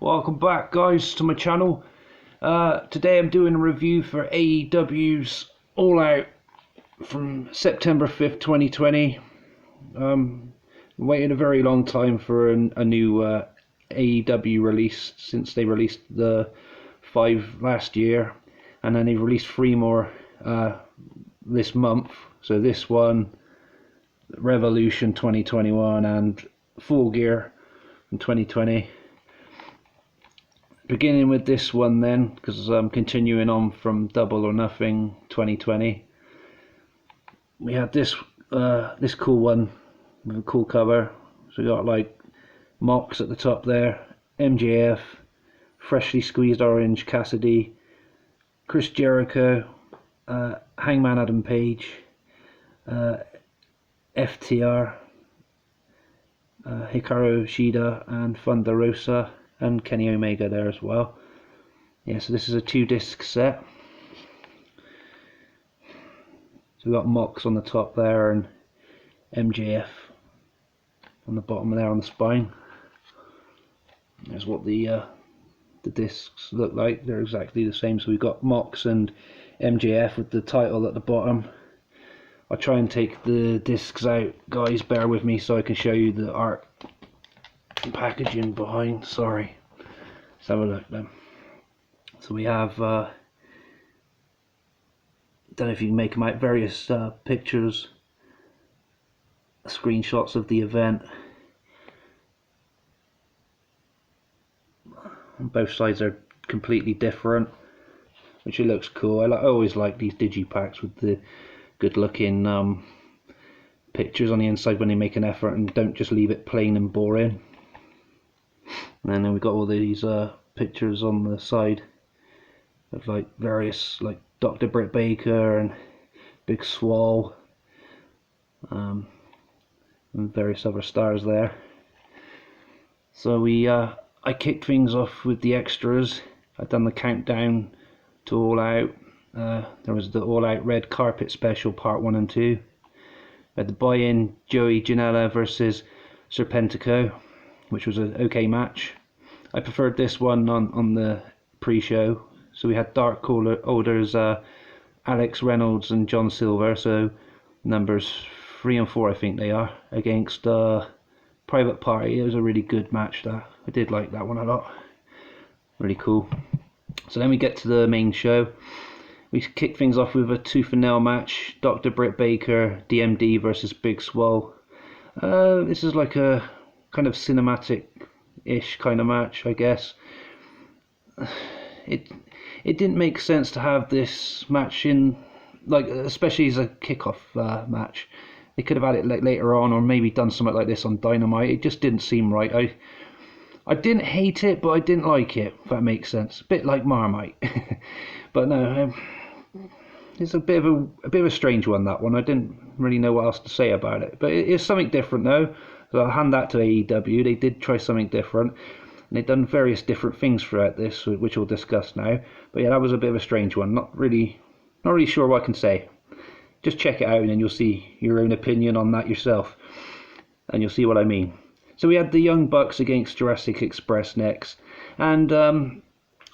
Welcome back, guys, to my channel. Today I'm doing a review for AEW's All Out from September 5th 2020. Waited a very long time for a new AEW release, since they released the 5 last year, and then they released 3 more this month. So this one, Revolution 2021, and Full Gear in 2020. Beginning with this one then, because I'm continuing on from Double or Nothing 2020. We had this this cool one with a cool cover. So we got like Mox at the top there, MJF, Freshly Squeezed Orange Cassidy, Chris Jericho, Hangman Adam Page, FTR, Hikaru Shida, and Thunder Rosa, and Kenny Omega there as well. Yeah, so this is a 2-disc set. So we got Mox on the top there and MJF on the bottom there on the spine. There's what the discs look like. They're exactly the same. So we've got Mox and MJF with the title at the bottom. I'll try and take the discs out, guys, bear with me so I can show you the art and packaging behind. Sorry, let's have a look then. So we have don't know if you can make them out, various pictures, screenshots of the event. Both sides are completely different, which it looks cool. I always like these digipacks with the good looking pictures on the inside when they make an effort and don't just leave it plain and boring. And then we've got all these pictures on the side of like various, like Dr. Britt Baker and Big Swole, and various other stars there. So we I kicked things off with the extras. I'd done the countdown to All Out. There was the All Out Red Carpet Special Part 1 and 2. We had the buy-in Joey Janela versus Serpentico, which was an okay match. I preferred this one on the pre-show. So we had Dark Orders, Alex Reynolds and John Silver, so numbers 3 and 4 I think they are, against Private Party. It was a really good match that. I did like that one a lot. Really cool. So then we get to the main show. We kick things off with a tooth and nail match. Dr. Britt Baker, DMD versus Big Swole. This is like a kind of cinematic-ish kind of match, I guess. It didn't make sense to have this match in, like, especially as a kickoff match. They could have had it later on, or maybe done something like this on Dynamite. It just didn't seem right. I didn't hate it, but I didn't like it, if that makes sense. A bit like Marmite. But no, it's a bit of a strange one, that one. I didn't really know what else to say about it. But it is something different though. So I'll hand that to AEW. They did try something different. And they've done various different things throughout this, which we'll discuss now. But yeah, that was a bit of a strange one. Not really sure what I can say. Just check it out and then you'll see your own opinion on that yourself. And you'll see what I mean. So we had the Young Bucks against Jurassic Express next. And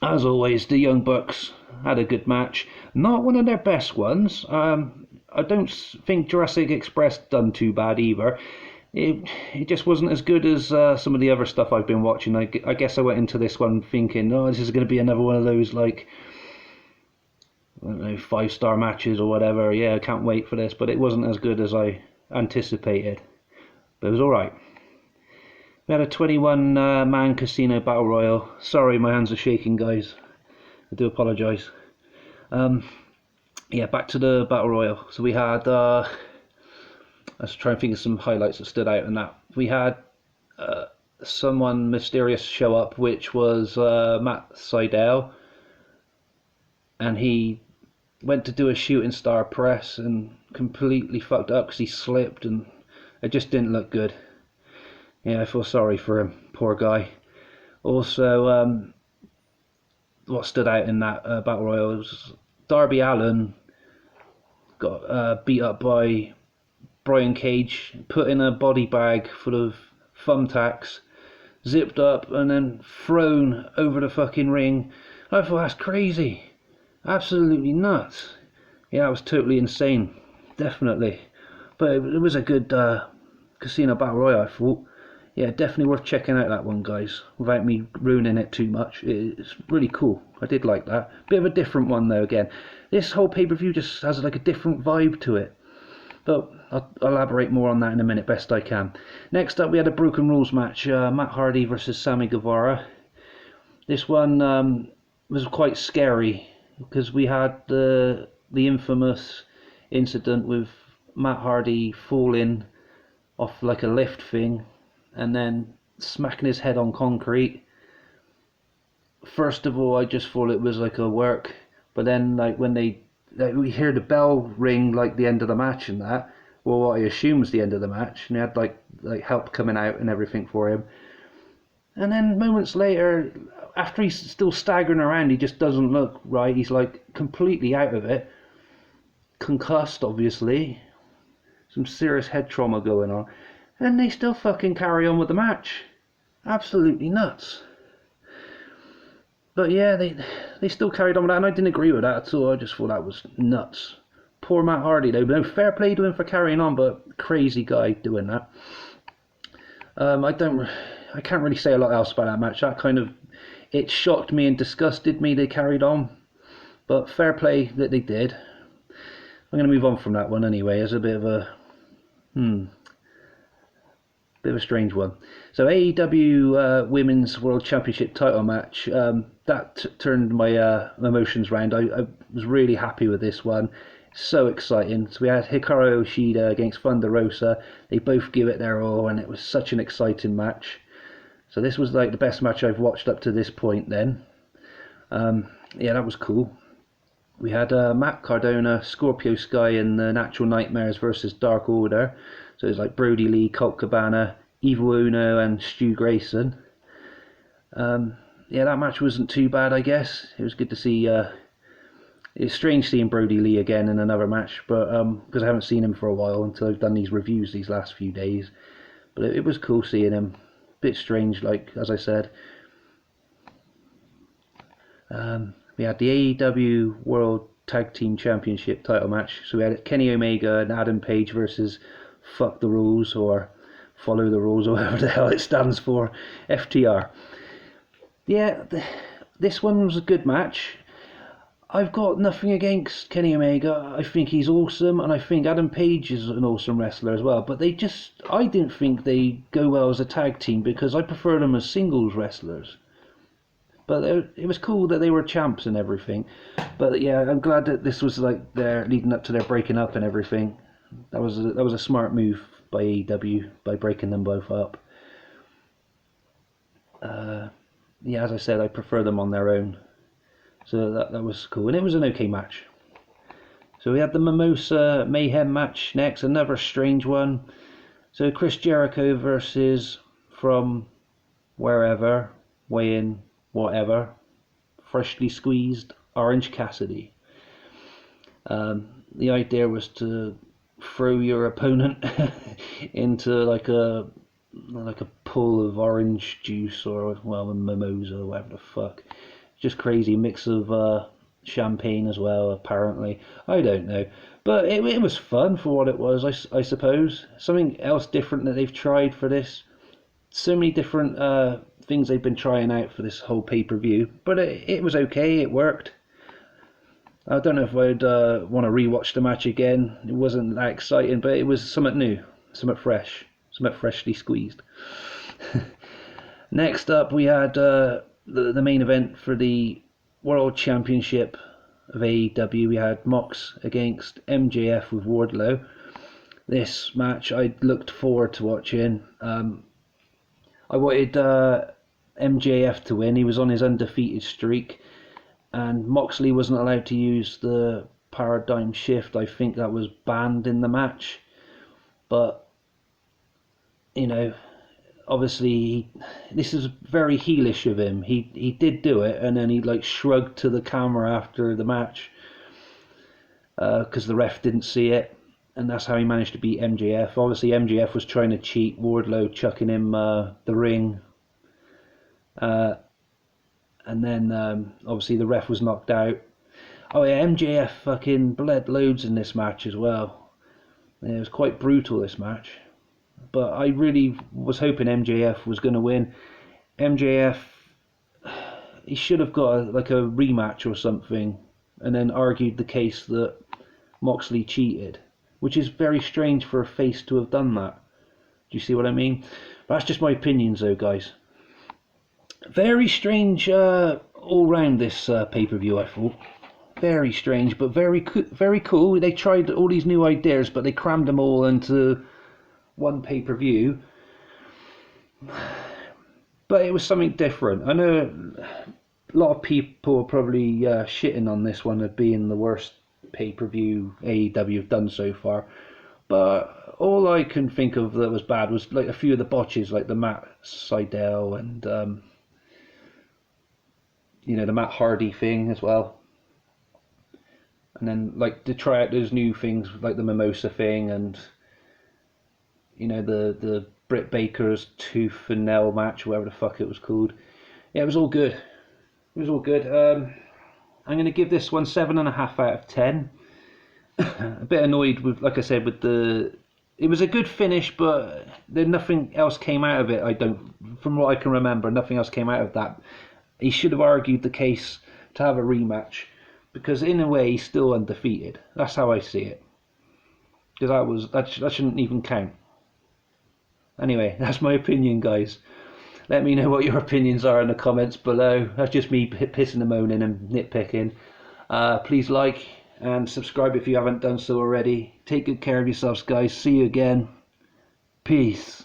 as always, the Young Bucks had a good match. Not one of their best ones. I don't think Jurassic Express done too bad either. It just wasn't as good as some of the other stuff I've been watching. I guess I went into this one thinking, oh, this is going to be another one of those, like, I don't know, 5-star matches or whatever. Yeah, I can't wait for this. But it wasn't as good as I anticipated. But it was alright. We had a 21-man casino battle royal. Sorry, my hands are shaking, guys. I do apologise. Yeah, back to the battle royal. So we had, let's try and think of some highlights that stood out in that. We had someone mysterious show up, which was Matt Sydal. And he went to do a shooting star press and completely fucked up because he slipped, and it just didn't look good. Yeah, I feel sorry for him, poor guy. Also, what stood out in that battle royal was Darby Allin got beat up by Brian Cage, put in a body bag full of thumbtacks, zipped up and then thrown over the fucking ring. I thought, that's crazy. Absolutely nuts. Yeah, it was totally insane. Definitely. But it was a good Casino Battle Royale, I thought. Yeah, definitely worth checking out that one, guys, without me ruining it too much. It's really cool. I did like that. Bit of a different one, though, again. This whole pay-per-view just has like a different vibe to it. But I'll elaborate more on that in a minute, best I can. Next up, we had a Broken Rules match. Matt Hardy versus Sammy Guevara. This one was quite scary, because we had the infamous incident with Matt Hardy falling off like a lift thing and then smacking his head on concrete. First of all, I just thought it was like a work, but then like when we hear the bell ring like the end of the match and that, well, what I assume was the end of the match, and he had like help coming out and everything for him. And then moments later, after he's still staggering around, he just doesn't look right. He's like completely out of it, concussed obviously, some serious head trauma going on, and they still fucking carry on with the match. Absolutely nuts. But yeah, they still carried on with that, and I didn't agree with that at all. I just thought that was nuts. Poor Matt Hardy though. No, fair play to him for carrying on, but crazy guy doing that. I can't really say a lot else about that match. That kind of, it shocked me and disgusted me they carried on, but fair play that they did. I'm going to move on from that one anyway. It's a bit of a strange one. So AEW Women's World Championship title match, that turned my emotions round. I was really happy with this one. So exciting. So we had Hikaru Shida against Thunder Rosa. They both give it their all, and it was such an exciting match. So this was like the best match I've watched up to this point then. Yeah, that was cool. We had Matt Cardona, Scorpio Sky, and the Natural Nightmares versus Dark Order. So it was like Brody Lee, Colt Cabana, Evil Uno, and Stu Grayson. Yeah, that match wasn't too bad, I guess. It was good to see. It's strange seeing Brody Lee again in another match, but because I haven't seen him for a while until I've done these reviews these last few days. But it was cool seeing him. Bit strange, like as I said. We had the AEW World Tag Team Championship title match. So we had Kenny Omega and Adam Page versus Fuck the Rules, or Follow the Rules, or whatever the hell it stands for, FTR. Yeah, this one was a good match. I've got nothing against Kenny Omega. I think he's awesome, and I think Adam Page is an awesome wrestler as well. But I didn't think they go well as a tag team, because I prefer them as singles wrestlers. But it was cool that they were champs and everything. But yeah, I'm glad that this was like their leading up to their breaking up and everything. That was a smart move by AEW by breaking them both up. Yeah, as I said, I prefer them on their own. So that was cool, and it was an okay match. So we had the Mimosa Mayhem match next, another strange one. So Chris Jericho versus from wherever, weigh in, whatever, freshly squeezed Orange Cassidy. The idea was to throw your opponent into like a pool of orange juice, or well, a mimosa, or whatever the fuck. Just crazy mix of champagne as well, apparently. I don't know, but it was fun for what it was, I suppose. Something else different that they've tried for this. So many different things they've been trying out for this whole pay-per-view, but it was okay. It worked. I don't know if I'd want to rewatch the match again. It wasn't that exciting, but it was something new, something fresh, something freshly squeezed. Next up, we had the main event for the World Championship of AEW. We had Mox against MJF with Wardlow. This match I looked forward to watching. I wanted MJF to win. He was on his undefeated streak, and Moxley wasn't allowed to use the paradigm shift. I think that was banned in the match, but you know, obviously this is very heelish of him. He did do it, and then he like shrugged to the camera after the match because the ref didn't see it, and that's how he managed to beat MJF. Obviously MJF was trying to cheat Wardlow, chucking him the ring Uh, and then obviously the ref was knocked out. Oh yeah, MJF fucking bled loads in this match as well. Yeah, it was quite brutal, this match. But I really was hoping MJF was going to win. MJF, he should have got like a rematch or something, and then argued the case that Moxley cheated, which is very strange for a face to have done that. Do you see what I mean? That's just my opinions, though, guys. Very strange all round this pay-per-view, I thought. Very strange, but very cool. They tried all these new ideas, but they crammed them all into one pay-per-view. But it was something different. I know a lot of people are probably shitting on this one as being the worst pay-per-view AEW have done so far. But all I can think of that was bad was like a few of the botches, like the Matt Sydal and the Matt Hardy thing as well. And then like to try out those new things like the Mimosa thing and the Britt Baker's tooth and nail match, whatever the fuck it was called. Yeah, it was all good. It was all good. I'm going to give this one 7.5 out of 10. A bit annoyed with, like I said, with it was a good finish, but then nothing else came out of it. From what I can remember, nothing else came out of that. He should have argued the case to have a rematch, because in a way he's still undefeated. That's how I see it. Because that shouldn't even count. Anyway, that's my opinion, guys. Let me know what your opinions are in the comments below. That's just me pissing and moaning and nitpicking. Please like and subscribe if you haven't done so already. Take good care of yourselves, guys. See you again. Peace.